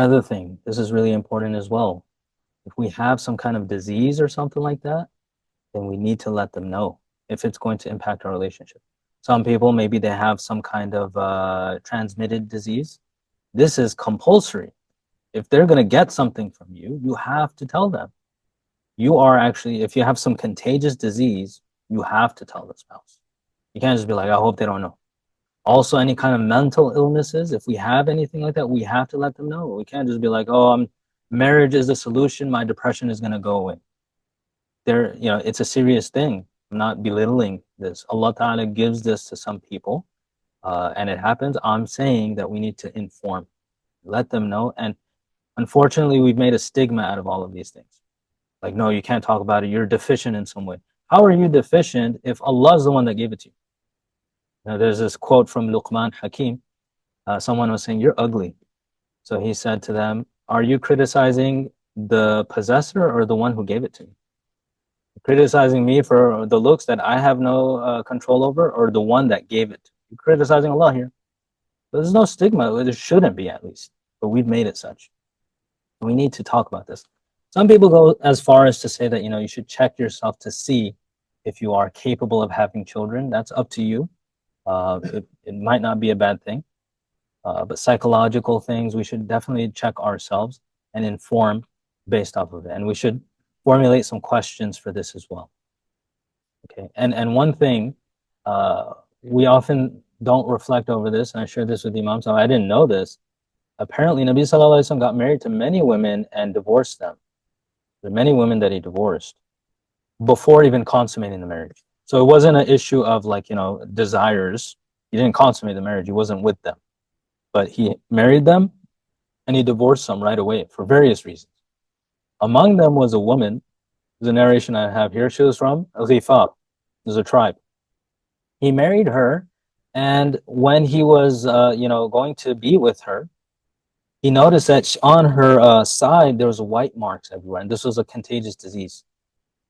Another thing, this is really important as well. If we have some kind of disease or something like that, then we need to let them know if it's going to impact our relationship. Some people, maybe they have some kind of transmitted disease. This is compulsory. If they're going to get something from you, you have to tell them. You are actually, if you have some contagious disease, you have to tell the spouse. You can't just be like, I hope they don't know. Also, any kind of mental illnesses, if we have anything like that, we have to let them know. We can't just be like, oh, marriage is the solution, my depression is going to go away. It's a serious thing. I'm not belittling this. Allah Ta'ala gives this to some people, and it happens. I'm saying that we need to inform, let them know. And unfortunately, we've made a stigma out of all of these things. Like, no, you can't talk about it. You're deficient in some way. How are you deficient if Allah is the one that gave it to you? Now, there's this quote from Luqman Hakim. Someone was saying, you're ugly. So he said to them, are you criticizing the possessor or the one who gave it to you? Criticizing me for the looks that I have no control over, or the one that gave it? You're criticizing Allah here. But there's no stigma. There shouldn't be, at least. But we've made it such. We need to talk about this. Some people go as far as to say that, you should check yourself to see if you are capable of having children. That's up to you. It might not be a bad thing. But psychological things, we should definitely check ourselves and inform based off of it. And we should formulate some questions for this as well. Okay, and one thing, we often don't reflect over this, and I shared this with Imam, so I didn't know this. Apparently, Nabi Sallallahu Alaihi Wasallam got married to many women and divorced them. There are many women that he divorced before even consummating the marriage. So it wasn't an issue of desires. He didn't consummate the marriage. He wasn't with them. But he married them and he divorced them right away for various reasons. Among them was a woman, the narration I have here, she was from Ghifar, there's a tribe. He married her, and when he was going to be with her, he noticed that on her side there was white marks everywhere, and this was a contagious disease.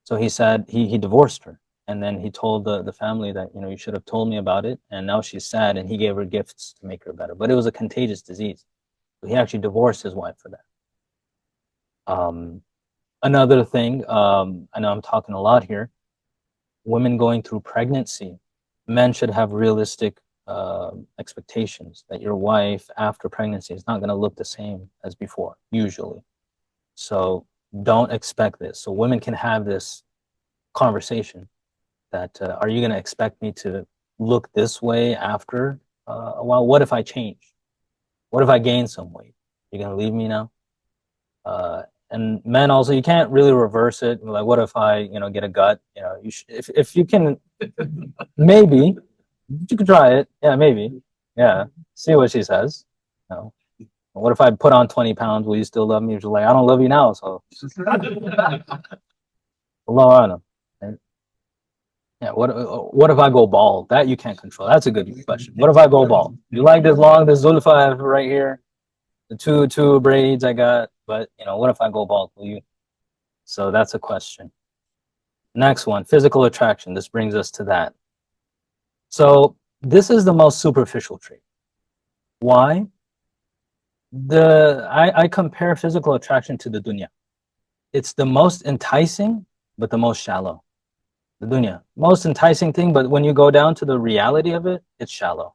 So he said he divorced her, and then he told the family that you should have told me about it, and now she's sad, and he gave her gifts to make her better. But it was a contagious disease, so he actually divorced his wife for that. Another thing, I know I'm talking a lot here, women going through pregnancy, men should have realistic expectations that your wife after pregnancy is not going to look the same as before, usually. So don't expect this. So women can have this conversation that, are you going to expect me to look this way after a while? What if I change? What if I gain some weight? You're going to leave me now? And men also, you can't really reverse it. Like, what if I, get a gut? If you can, maybe you could try it. Yeah, maybe. Yeah, see what she says. What if I put on 20 pounds? Will you still love me? She's like, I don't love you now. So, Allah. Yeah. What if I go bald? That you can't control. That's a good question. What if I go bald? You like this Zulfa right here? The two braids I got, but what if I go bald? Will you? So that's a question. Next one, physical attraction. This brings us to that. So this is the most superficial trait. Why? I compare physical attraction to the dunya. It's the most enticing, but the most shallow. The dunya, most enticing thing, but when you go down to the reality of it, it's shallow.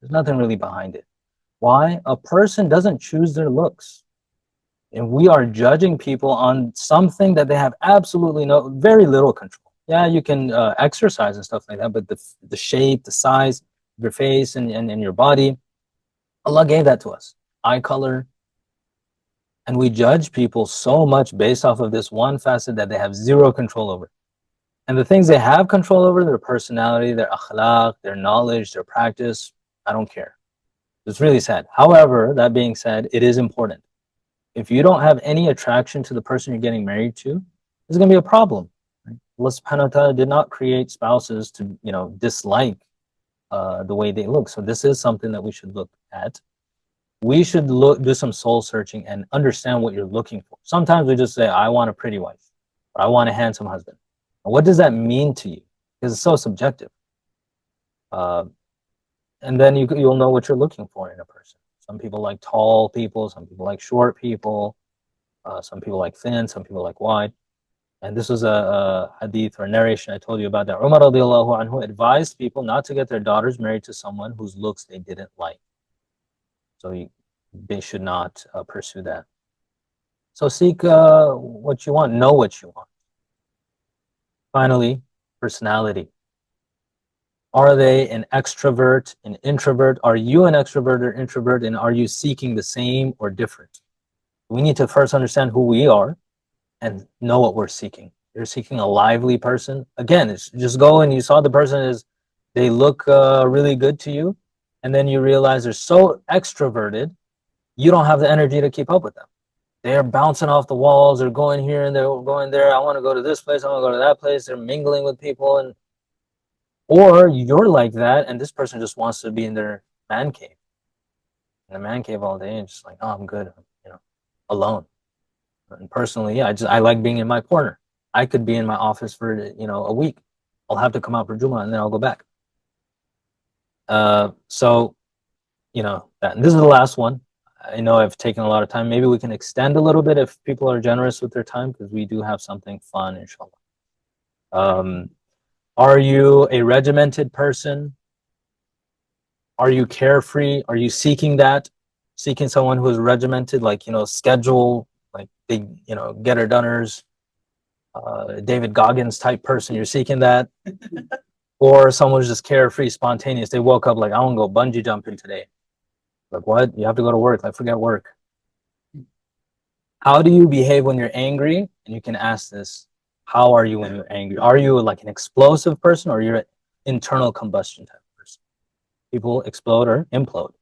There's nothing really behind it. Why? A person doesn't choose their looks. And we are judging people on something that they have absolutely very little control. Yeah, you can exercise and stuff like that, but the shape, the size of your face and your body, Allah gave that to us. Eye color. And we judge people so much based off of this one facet that they have zero control over. And the things they have control over, their personality, their akhlaq, their knowledge, their practice, I don't care. It's really sad. However, that being said, it is important. If you don't have any attraction to the person you're getting married to, there's going to be a problem. Right? Allah subhanahu wa ta'ala did not create spouses to, dislike the way they look. So this is something that we should look at. We should do some soul searching and understand what you're looking for. Sometimes we just say, I want a pretty wife, or I want a handsome husband. What does that mean to you? Because it's so subjective. And then you'll know what you're looking for in a person. Some people like tall people, some people like short people, some people like thin, some people like wide. And this was a hadith or narration I told you about that Umar radiallahu anhu advised people not to get their daughters married to someone whose looks they didn't like. So they should not pursue that. So seek what you want, know what you want. Finally, personality. Are they an extrovert, an introvert? Are you an extrovert or introvert, and are you seeking the same or different? We need to first understand who we are and know what we're seeking. You're seeking a lively person. Again, it's just go and you saw the person is, they look really good to you, and then you realize they're so extroverted, you don't have the energy to keep up with them. They're bouncing off the walls, they're going here and they're going there. I want to go to this place, I want to go to that place. They're mingling with people, and or you're like that, and this person just wants to be in their man cave, in the man cave all day, and just like, oh, I'm good, alone. And personally, yeah, I like being in my corner. I could be in my office for a week. I'll have to come out for Juma and then I'll go back. So this is the last one. I know I've taken a lot of time. Maybe we can extend a little bit if people are generous with their time, because we do have something fun, inshallah. Are you a regimented person? Are you carefree? Are you seeking that? Seeking someone who is regimented, like, schedule, like big, getter-doners, David Goggins type person. You're seeking that? Or someone who's just carefree, spontaneous. They woke up like, I want to go bungee jumping today. Like, what? You have to go to work. Like, forget work. How do you behave when you're angry? And you can ask this, how are you when you're angry? Are you like an explosive person, or you're an internal combustion type person? People explode or implode.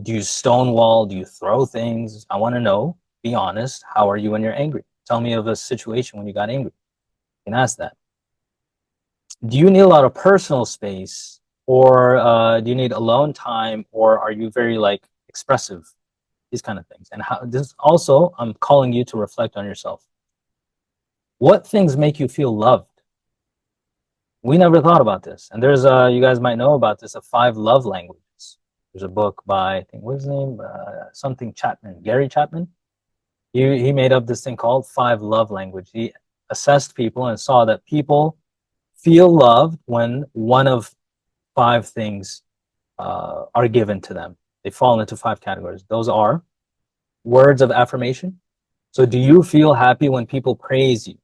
Do you stonewall? Do you throw things? I want to know, be honest, how are you when you're angry? Tell me of a situation when you got angry. You can ask that. Do you need a lot of personal space, or do you need alone time, or are you very expressive? These kind of things. And how this also, I'm calling you to reflect on yourself. What things make you feel loved? We never thought about this. And there's you guys might know about this, 5 love languages. There's a book by, I think, what's his name? Something Chapman, Gary Chapman. He made up this thing called 5 love language. He assessed people and saw that people feel loved when one of 5 things are given to them. They fall into 5 categories. Those are words of affirmation. So do you feel happy when people praise you?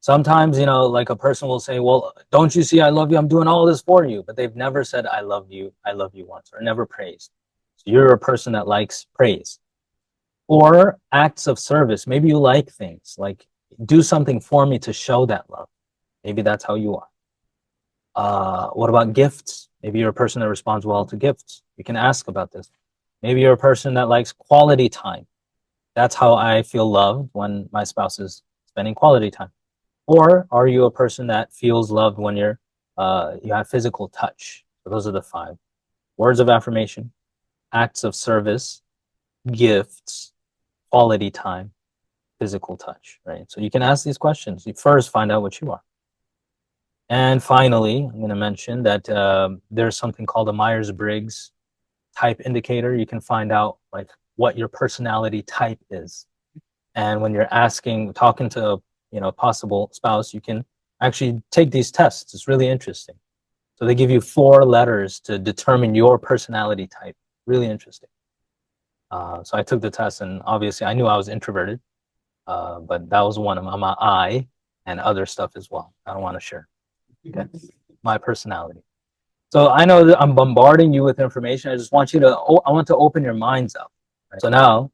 Sometimes, like a person will say, well, don't you see I love you? I'm doing all this for you. But they've never said, I love you once, or never praised. So you're a person that likes praise. Or acts of service. Maybe you like things like, do something for me to show that love. Maybe that's how you are. What about gifts? Maybe you're a person that responds well to gifts. You can ask about this. Maybe you're a person that likes quality time. That's how I feel loved, when my spouse is spending quality time. Or are you a person that feels loved when you have physical touch? So those are the 5. Words of affirmation, acts of service, gifts, quality time, physical touch, right? So you can ask these questions. You first find out what you are. And finally, I'm going to mention that there's something called a Myers-Briggs type indicator. You can find out what your personality type is. And when you're talking to a possible spouse, you can actually take these tests. It's really interesting. So they give you 4 letters to determine your personality type. Really interesting. So I took the test, and obviously I knew I was introverted, but that was one of them. I'm an I, and other stuff as well. I don't want to share. Okay, my personality. So I know that I'm bombarding you with information. I just want you to, I want to open your minds up. Right? So now,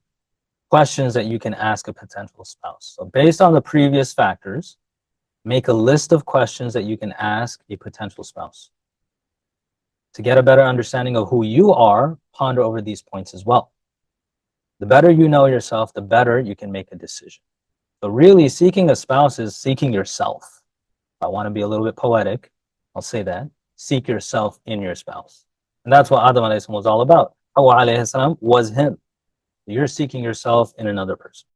questions that you can ask a potential spouse. So based on the previous factors, make a list of questions that you can ask a potential spouse. To get a better understanding of who you are, ponder over these points as well. The better you know yourself, the better you can make a decision. So really, seeking a spouse is seeking yourself. If I want to be a little bit poetic, I'll say that. Seek yourself in your spouse. And that's what Adam alayhi salam was all about. Hawa alayhi salam was him. You're seeking yourself in another person.